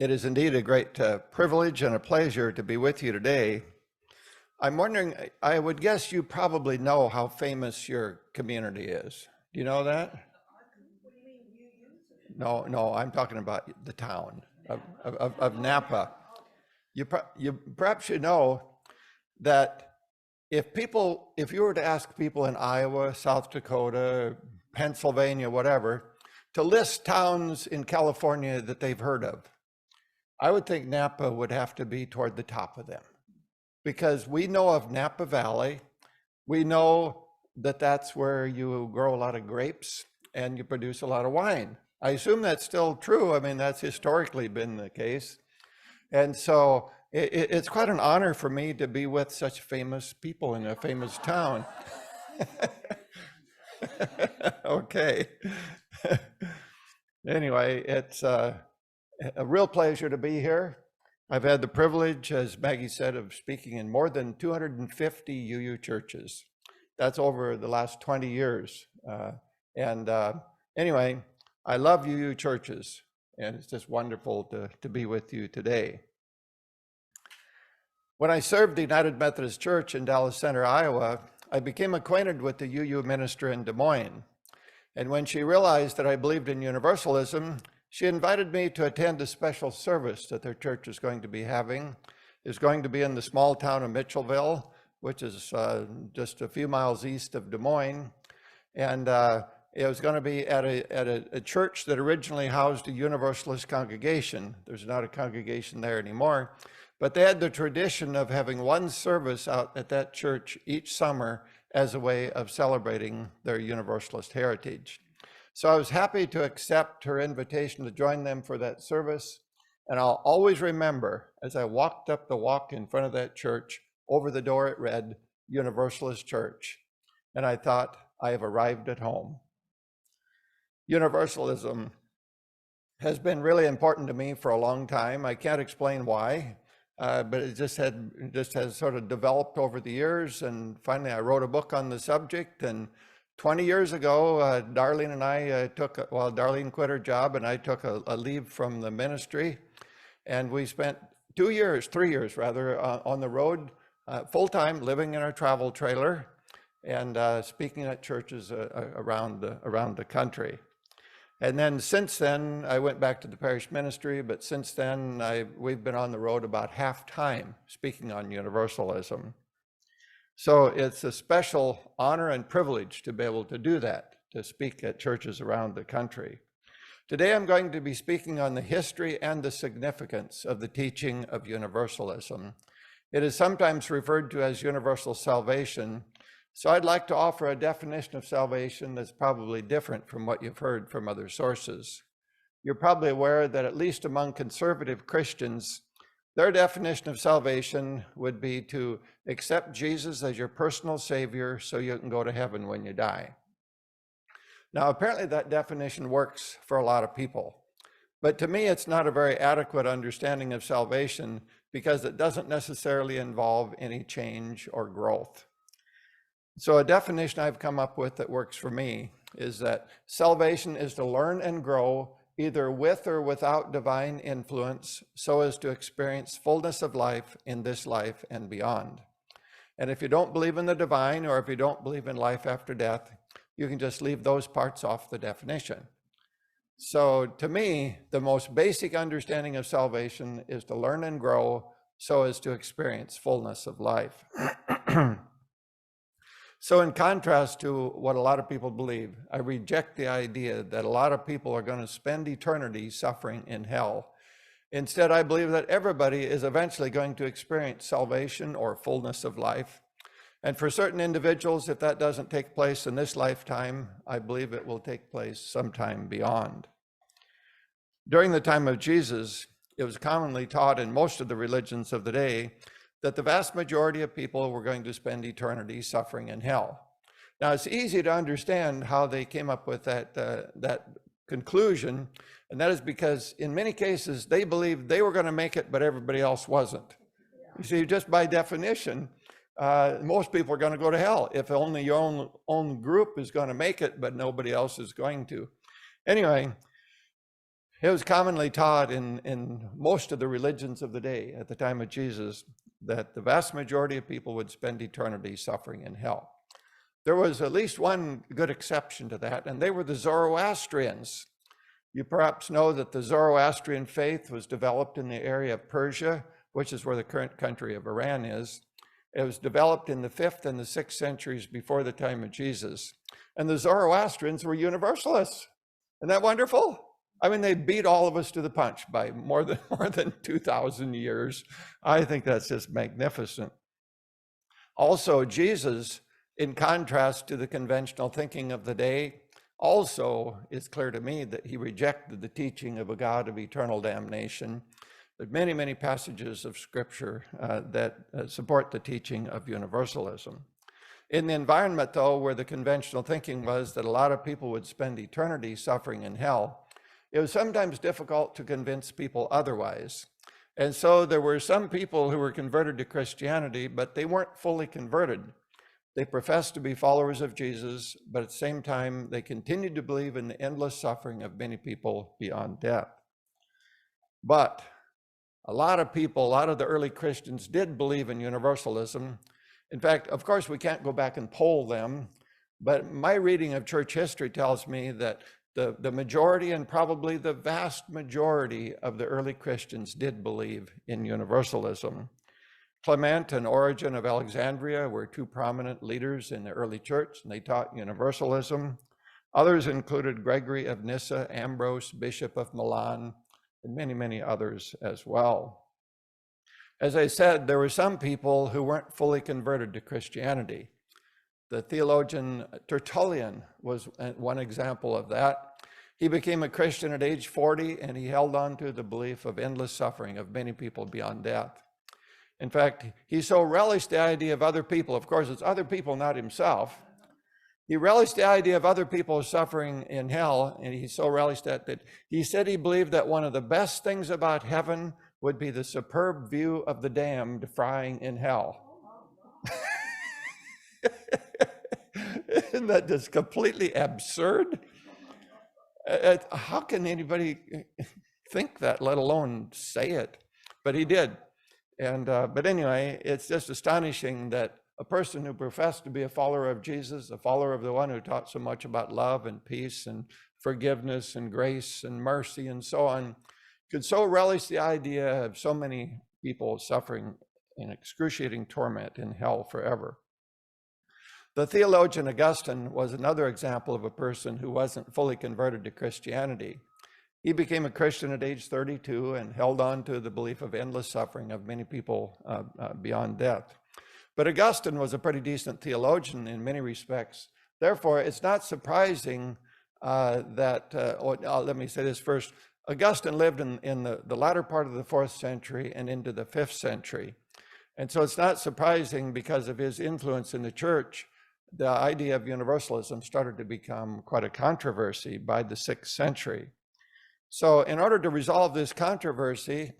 It is indeed a great privilege and a pleasure to be with you today. I'm wondering, I would guess you probably know how famous your community is. Do you know that? No, I'm talking about the town of Napa. You perhaps you know that if you were to ask people in Iowa, South Dakota, Pennsylvania, whatever, to list towns in California that they've heard of, I would think Napa would have to be toward the top of them, because we know of Napa Valley. We know that that's where you grow a lot of grapes and you produce a lot of wine. I assume that's still true. I mean, that's historically been the case. And so it's quite an honor for me to be with such famous people in a famous town. Okay. Anyway, it's a real pleasure to be here. I've had the privilege, as Maggie said, of speaking in more than 250 UU churches. That's over the last 20 years. Anyway, I love UU churches, and it's just wonderful to be with you today. When I served the United Methodist Church in Dallas Center, Iowa, I became acquainted with the UU minister in Des Moines. And when she realized that I believed in Universalism, she invited me to attend a special service that their church is going to be having. It's going to be in the small town of Mitchellville, which is just a few miles east of Des Moines. And it was going to be at a church that originally housed a Universalist congregation. There's not a congregation there anymore, but they had the tradition of having one service out at that church each summer as a way of celebrating their Universalist heritage. So I was happy to accept her invitation to join them for that service. And I'll always remember, as I walked up the walk in front of that church, over the door it read, Universalist Church. And I thought, I have arrived at home. Universalism has been really important to me for a long time. I can't explain why, but it just has sort of developed over the years. And finally, I wrote a book on the subject. And 20 years ago, Darlene and I Darlene quit her job and I took a leave from the ministry. And we spent 3 years rather, on the road full-time, living in our travel trailer and speaking at churches around the country. And then since then, I went back to the parish ministry, but since then, we've been on the road about half time speaking on Universalism. So it's a special honor and privilege to be able to do that, to speak at churches around the country. Today, I'm going to be speaking on the history and the significance of the teaching of Universalism. It is sometimes referred to as universal salvation. So I'd like to offer a definition of salvation that's probably different from what you've heard from other sources. You're probably aware that at least among conservative Christians, their definition of salvation would be to accept Jesus as your personal savior so you can go to heaven when you die. Now, apparently that definition works for a lot of people, but to me, it's not a very adequate understanding of salvation because it doesn't necessarily involve any change or growth. So a definition I've come up with that works for me is that salvation is to learn and grow either with or without divine influence so as to experience fullness of life in this life and beyond. And if you don't believe in the divine, or if you don't believe in life after death, you can just leave those parts off the definition. So to me, the most basic understanding of salvation is to learn and grow so as to experience fullness of life. So in contrast to what a lot of people believe, I reject the idea that a lot of people are going to spend eternity suffering in hell. Instead, I believe that everybody is eventually going to experience salvation or fullness of life. And for certain individuals, if that doesn't take place in this lifetime, I believe it will take place sometime beyond. During the time of Jesus, it was commonly taught in most of the religions of the day that the vast majority of people were going to spend eternity suffering in hell. Now, it's easy to understand how they came up with that conclusion, and that is because in many cases, they believed they were going to make it, but everybody else wasn't. You see, just by definition, most people are going to go to hell if only your own group is going to make it, but nobody else is going to. Anyway, It was commonly taught in most of the religions of the day at the time of Jesus that the vast majority of people would spend eternity suffering in hell. There was at least one good exception to that, and they were the Zoroastrians. You perhaps know that the Zoroastrian faith was developed in the area of Persia, which is where the current country of Iran is. It was developed in the 5th and the 6th centuries before the time of Jesus. And the Zoroastrians were Universalists. Isn't that wonderful? I mean, they beat all of us to the punch by more than 2,000 years. I think that's just magnificent. Also, Jesus, in contrast to the conventional thinking of the day, also it's clear to me that he rejected the teaching of a God of eternal damnation. There are many, many passages of scripture that support the teaching of universalism. In the environment, though, where the conventional thinking was that a lot of people would spend eternity suffering in hell, it was sometimes difficult to convince people otherwise. And so there were some people who were converted to Christianity, but they weren't fully converted. They professed to be followers of Jesus, but at the same time, they continued to believe in the endless suffering of many people beyond death. But a lot of people, a lot of the early Christians did believe in universalism. In fact, of course, we can't go back and poll them, but my reading of church history tells me that the majority and probably the vast majority of the early Christians did believe in universalism. Clement and Origen of Alexandria were two prominent leaders in the early church, and they taught universalism. Others included Gregory of Nyssa, Ambrose, Bishop of Milan, and many, many others as well. As I said, there were some people who weren't fully converted to Christianity. The theologian Tertullian was one example of that. He became a Christian at age 40, and he held on to the belief of endless suffering of many people beyond death. In fact, he so relished the idea of other people, of course, it's other people, not himself. He relished the idea of other people suffering in hell, and he so relished that he said he believed that one of the best things about heaven would be the superb view of the damned frying in hell. Isn't that just completely absurd? How can anybody think that, let alone say it? But he did. And but anyway, it's just astonishing that a person who professed to be a follower of Jesus, a follower of the one who taught so much about love and peace and forgiveness and grace and mercy and so on, could so relish the idea of so many people suffering in excruciating torment in hell forever. The theologian Augustine was another example of a person who wasn't fully converted to Christianity. He became a Christian at age 32 and held on to the belief of endless suffering of many people beyond death. But Augustine was a pretty decent theologian in many respects. Therefore, it's not surprising let me say this first. Augustine lived in the latter part of the 4th century and into the 5th century. And so it's not surprising because of his influence in the church, the idea of universalism started to become quite a controversy by the 6th century. So in order to resolve this controversy,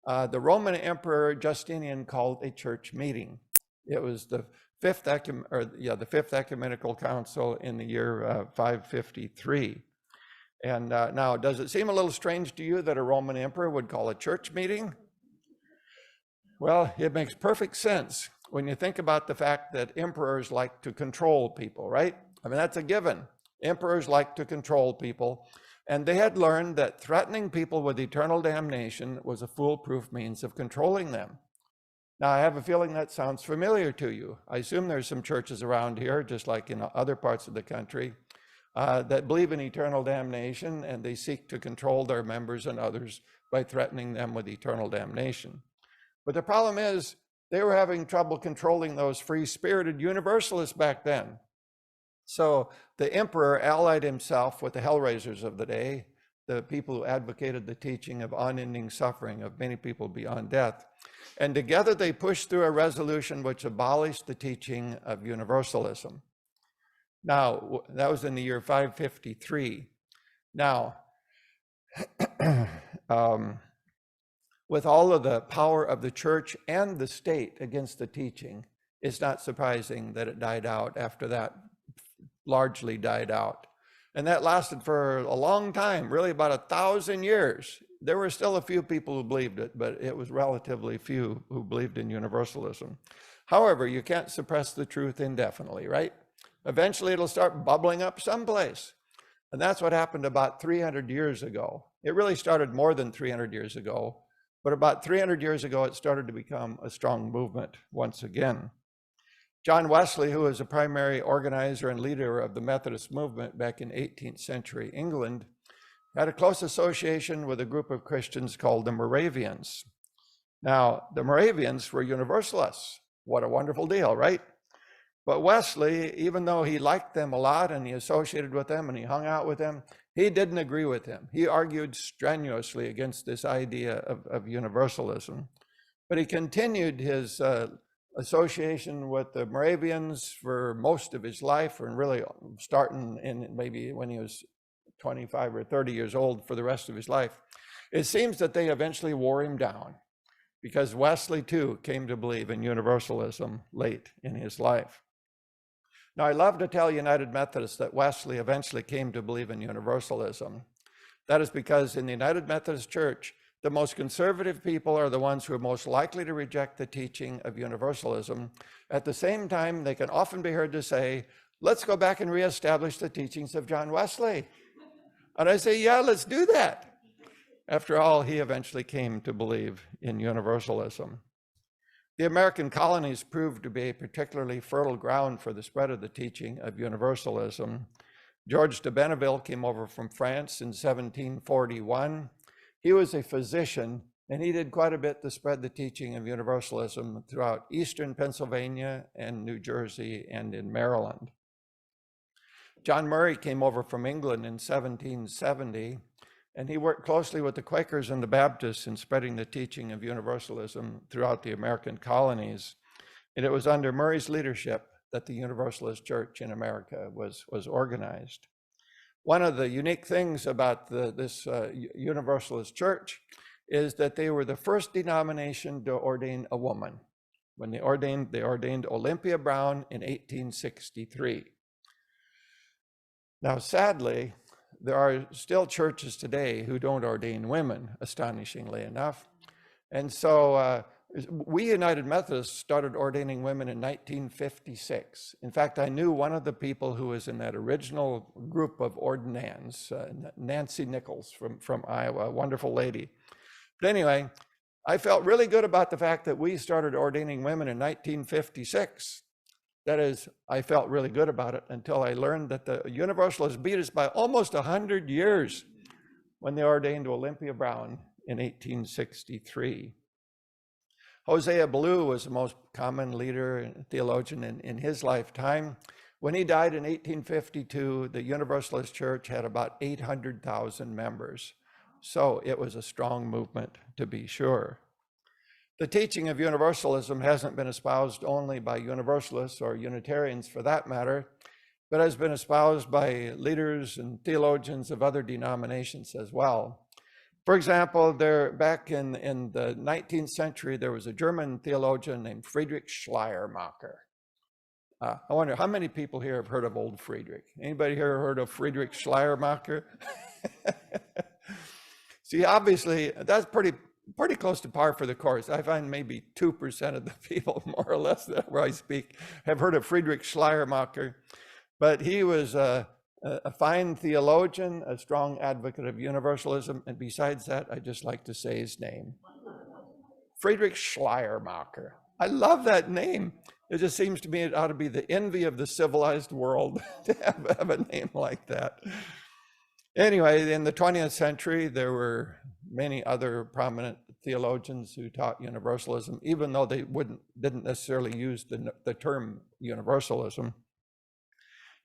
the Roman Emperor Justinian called a church meeting. It was the fifth ecumenical council in the year 553. And now, does it seem a little strange to you that a Roman emperor would call a church meeting? Well, it makes perfect sense when you think about the fact that emperors like to control people, right? I mean, that's a given. Emperors like to control people. And they had learned that threatening people with eternal damnation was a foolproof means of controlling them. Now, I have a feeling that sounds familiar to you. I assume there's some churches around here, just like in other parts of the country, that believe in eternal damnation, and they seek to control their members and others by threatening them with eternal damnation. But the problem is, they were having trouble controlling those free-spirited universalists back then. So the emperor allied himself with the hellraisers of the day, the people who advocated the teaching of unending suffering of many people beyond death. And together they pushed through a resolution which abolished the teaching of universalism. Now, that was in the year 553. Now, with all of the power of the church and the state against the teaching, it's not surprising that it died out after that, largely died out. And that lasted for a long time, really about 1,000 years. There were still a few people who believed it, but it was relatively few who believed in universalism. However, you can't suppress the truth indefinitely, right? Eventually it'll start bubbling up someplace. And that's what happened about 300 years ago. It really started more than 300 years ago, but about 300 years ago, it started to become a strong movement once again. John Wesley, who was a primary organizer and leader of the Methodist movement back in 18th century England, had a close association with a group of Christians called the Moravians. Now, the Moravians were Universalists. What a wonderful deal, right? But Wesley, even though he liked them a lot and he associated with them and he hung out with them, he didn't agree with them. He argued strenuously against this idea of universalism. But he continued his association with the Moravians for most of his life, and really starting in maybe when he was 25 or 30 years old for the rest of his life. It seems that they eventually wore him down because Wesley too came to believe in universalism late in his life. Now, I love to tell United Methodists that Wesley eventually came to believe in universalism. That is because in the United Methodist Church, the most conservative people are the ones who are most likely to reject the teaching of universalism. At the same time, they can often be heard to say, let's go back and reestablish the teachings of John Wesley. And I say, yeah, let's do that. After all, he eventually came to believe in universalism. The American colonies proved to be a particularly fertile ground for the spread of the teaching of universalism. George de Benneville came over from France in 1741. He was a physician, and he did quite a bit to spread the teaching of universalism throughout eastern Pennsylvania and New Jersey and in Maryland. John Murray came over from England in 1770, and he worked closely with the Quakers and the Baptists in spreading the teaching of universalism throughout the American colonies. And it was under Murray's leadership that the Universalist Church in America was organized. One of the unique things about this Universalist Church is that they were the first denomination to ordain a woman. When they ordained Olympia Brown in 1863. Now, sadly, there are still churches today who don't ordain women, astonishingly enough. And so we United Methodists started ordaining women in 1956. In fact, I knew one of the people who was in that original group of ordinands, Nancy Nichols from Iowa, a wonderful lady. But anyway, I felt really good about the fact that we started ordaining women in 1956. That is, I felt really good about it until I learned that the Universalists beat us by almost 100 years when they ordained Olympia Brown in 1863. Hosea Ballou was the most common leader and theologian in his lifetime. When he died in 1852, the Universalist Church had about 800,000 members. So it was a strong movement, to be sure. The teaching of universalism hasn't been espoused only by Universalists or Unitarians for that matter, but has been espoused by leaders and theologians of other denominations as well. For example, back in the 19th century, there was a German theologian named Friedrich Schleiermacher. I wonder how many people here have heard of old Friedrich? Anybody here heard of Friedrich Schleiermacher? See, obviously, that's pretty close to par for the course. I find maybe 2% of the people, more or less, that where I speak, have heard of Friedrich Schleiermacher. But he was a fine theologian, a strong advocate of universalism, and besides that, I just like to say his name. Friedrich Schleiermacher. I love that name. It just seems to me it ought to be the envy of the civilized world to have a name like that. Anyway, in the 20th century, there were many other prominent theologians who taught universalism, even though they didn't necessarily use the term universalism,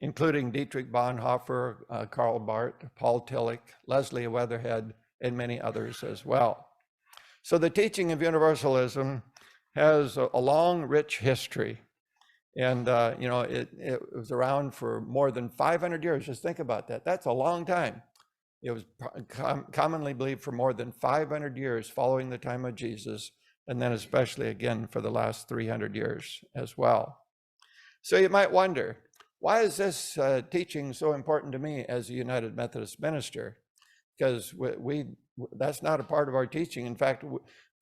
including Dietrich Bonhoeffer, Karl Barth, Paul Tillich, Leslie Weatherhead, and many others as well. So the teaching of universalism has a long, rich history. And, it was around for more than 500 years. Just think about that. That's a long time. It was commonly believed for more than 500 years following the time of Jesus, and then especially again for the last 300 years as well. So you might wonder, Why is this teaching so important to me as a United Methodist minister? Because that's not a part of our teaching. In fact,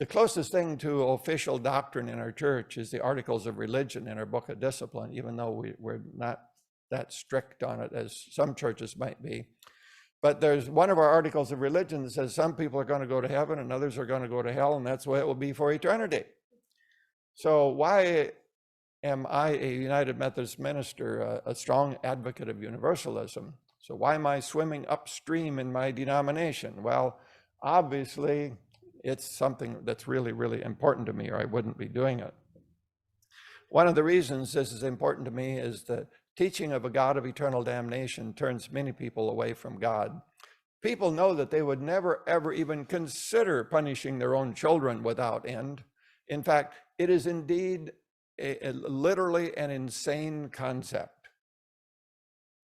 the closest thing to official doctrine in our church is the Articles of Religion in our Book of Discipline, even though we're not that strict on it as some churches might be. But there's one of our Articles of Religion that says some people are going to go to heaven and others are going to go to hell, and that's the way it will be for eternity. So why am I a United Methodist minister, a strong advocate of universalism? So why am I swimming upstream in my denomination? Well, obviously, it's something that's really, really important to me, or I wouldn't be doing it. One of the reasons this is important to me is the teaching of a God of eternal damnation turns many people away from God. People know that they would never, ever even consider punishing their own children without end. In fact, it is indeed literally an insane concept,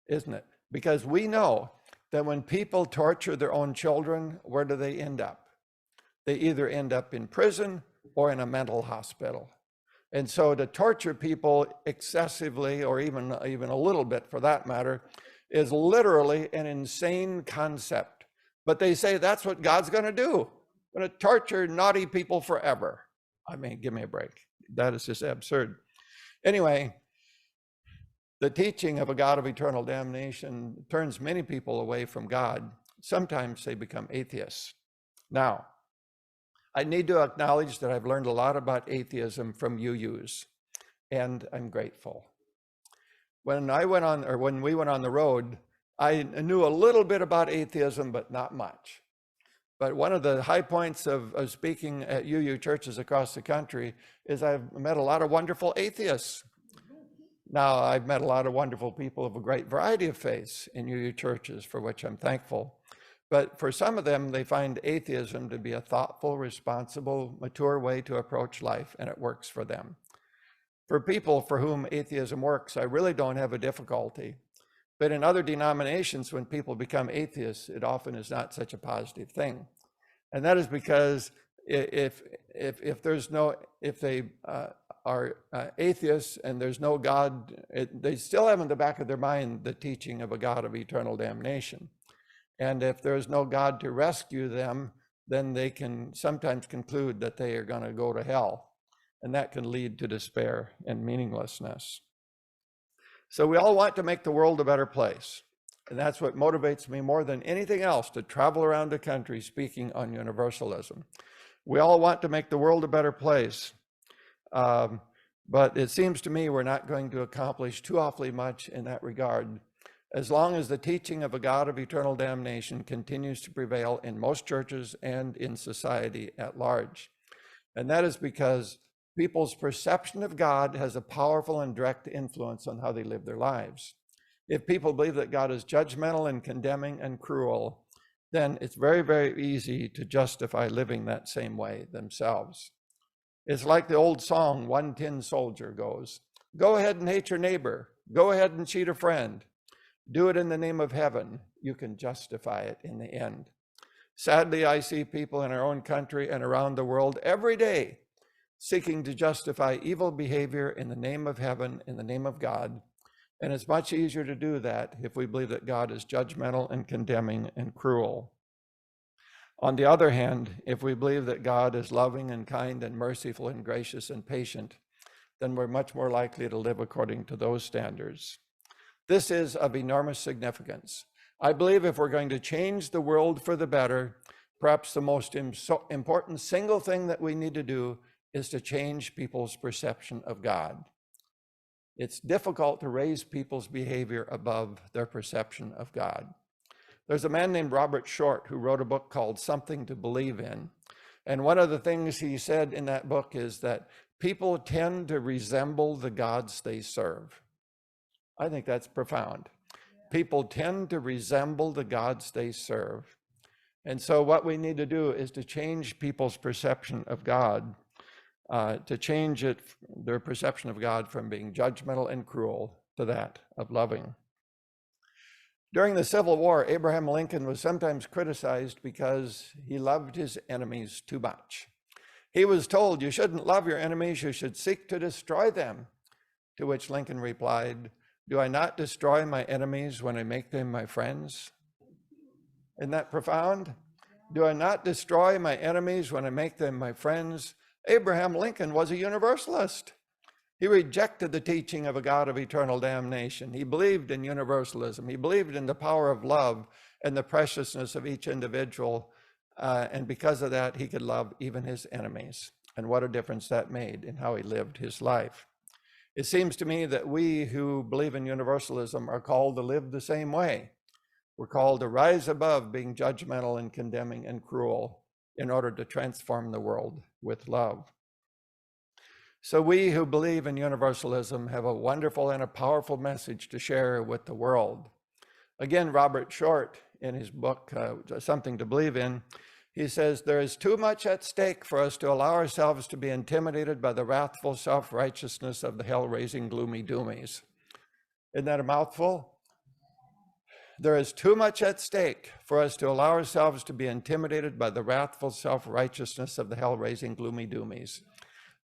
isn't it? Because we know that when people torture their own children, where do they end up? They either end up in prison or in a mental hospital. And so to torture people excessively, or even a little bit for that matter, is literally an insane concept. But they say that's what God's going to do. Going to torture naughty people forever. I mean, give me a break. That is just absurd. Anyway, the teaching of a God of eternal damnation turns many people away from God. Sometimes they become atheists. Now, I need to acknowledge that I've learned a lot about atheism from UUs, and I'm grateful. When we went on the road, I knew a little bit about atheism, but not much. But one of the high points of speaking at UU churches across the country is I've met a lot of wonderful atheists. Now, I've met a lot of wonderful people of a great variety of faiths in UU churches, for which I'm thankful. But for some of them, they find atheism to be a thoughtful, responsible, mature way to approach life, and it works for them. For people for whom atheism works, I really don't have a difficulty. But in other denominations, when people become atheists, it often is not such a positive thing. And that is because if they are atheists and there's no God, they still have in the back of their mind the teaching of a God of eternal damnation. And if there's no God to rescue them, then they can sometimes conclude that they are going to go to hell. And that can lead to despair and meaninglessness. So we all want to make the world a better place. And that's what motivates me more than anything else to travel around the country speaking on universalism. We all want to make the world a better place. But it seems to me we're not going to accomplish too awfully much in that regard, as long as the teaching of a God of eternal damnation continues to prevail in most churches and in society at large. And that is because people's perception of God has a powerful and direct influence on how they live their lives. If people believe that God is judgmental and condemning and cruel, then it's very, very easy to justify living that same way themselves. It's like the old song, One Tin Soldier goes, "Go ahead and hate your neighbor. Go ahead and cheat a friend. Do it in the name of heaven. You can justify it in the end." Sadly, I see people in our own country and around the world every day seeking to justify evil behavior in the name of heaven, in the name of God. And it's much easier to do that if we believe that God is judgmental and condemning and cruel. On the other hand, if we believe that God is loving and kind and merciful and gracious and patient, then we're much more likely to live according to those standards. This is of enormous significance. I believe if we're going to change the world for the better, perhaps the most important single thing that we need to do is to change people's perception of God. It's difficult to raise people's behavior above their perception of God. There's a man named Robert Short who wrote a book called Something to Believe In. And one of the things he said in that book is that people tend to resemble the gods they serve. I think that's profound. People tend to resemble the gods they serve. And so what we need to do is to change people's perception of God, to change their perception of God from being judgmental and cruel to that of loving. During the Civil War, Abraham Lincoln was sometimes criticized because he loved his enemies too much. He was told, "You shouldn't love your enemies, you should seek to destroy them." To which Lincoln replied, Do I not destroy my enemies when I make them my friends? Isn't that profound? Do I not destroy my enemies when I make them my friends? Abraham Lincoln was a Universalist. He rejected the teaching of a God of eternal damnation. He believed in universalism. He believed in the power of love and the preciousness of each individual. And because of that, he could love even his enemies. And what a difference that made in how he lived his life. It seems to me that we who believe in universalism are called to live the same way. We're called to rise above being judgmental and condemning and cruel in order to transform the world with love. So we who believe in universalism have a wonderful and a powerful message to share with the world. Again, Robert Short, in his book, Something to Believe In, he says, there is too much at stake for us to allow ourselves to be intimidated by the wrathful self-righteousness of the hell-raising gloomy doomies. Isn't that a mouthful? There is too much at stake for us to allow ourselves to be intimidated by the wrathful self-righteousness of the hell-raising gloomy doomies.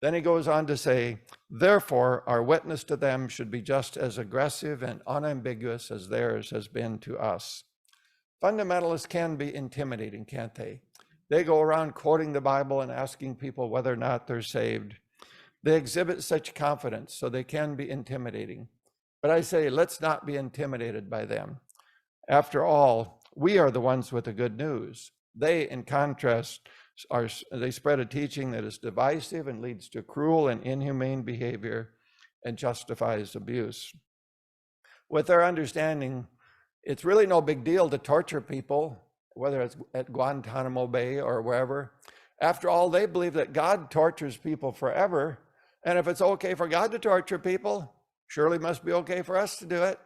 Then he goes on to say, therefore, our witness to them should be just as aggressive and unambiguous as theirs has been to us. Fundamentalists can be intimidating, can't they? They go around quoting the Bible and asking people whether or not they're saved. They exhibit such confidence, so they can be intimidating. But I say, let's not be intimidated by them. After all, we are the ones with the good news. They, in contrast, they spread a teaching that is divisive and leads to cruel and inhumane behavior and justifies abuse. With their understanding, it's really no big deal to torture people, whether it's at Guantanamo Bay or wherever. After all, they believe that God tortures people forever, and if it's okay for God to torture people, surely it must be okay for us to do it.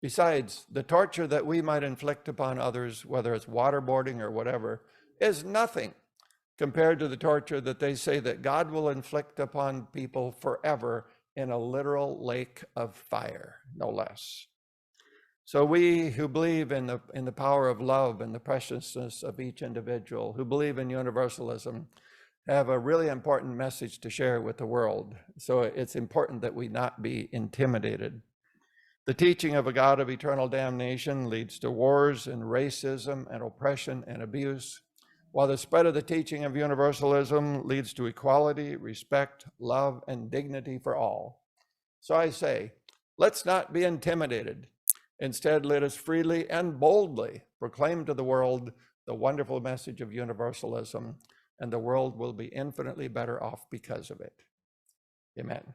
Besides, the torture that we might inflict upon others, whether it's waterboarding or whatever, is nothing compared to the torture that they say that God will inflict upon people forever in a literal lake of fire, no less. So we who believe in the power of love and the preciousness of each individual, who believe in universalism, have a really important message to share with the world. So it's important that we not be intimidated. The teaching of a God of eternal damnation leads to wars and racism and oppression and abuse, while the spread of the teaching of universalism leads to equality, respect, love, and dignity for all. So I say, let's not be intimidated. Instead, let us freely and boldly proclaim to the world the wonderful message of universalism, and the world will be infinitely better off because of it. Amen.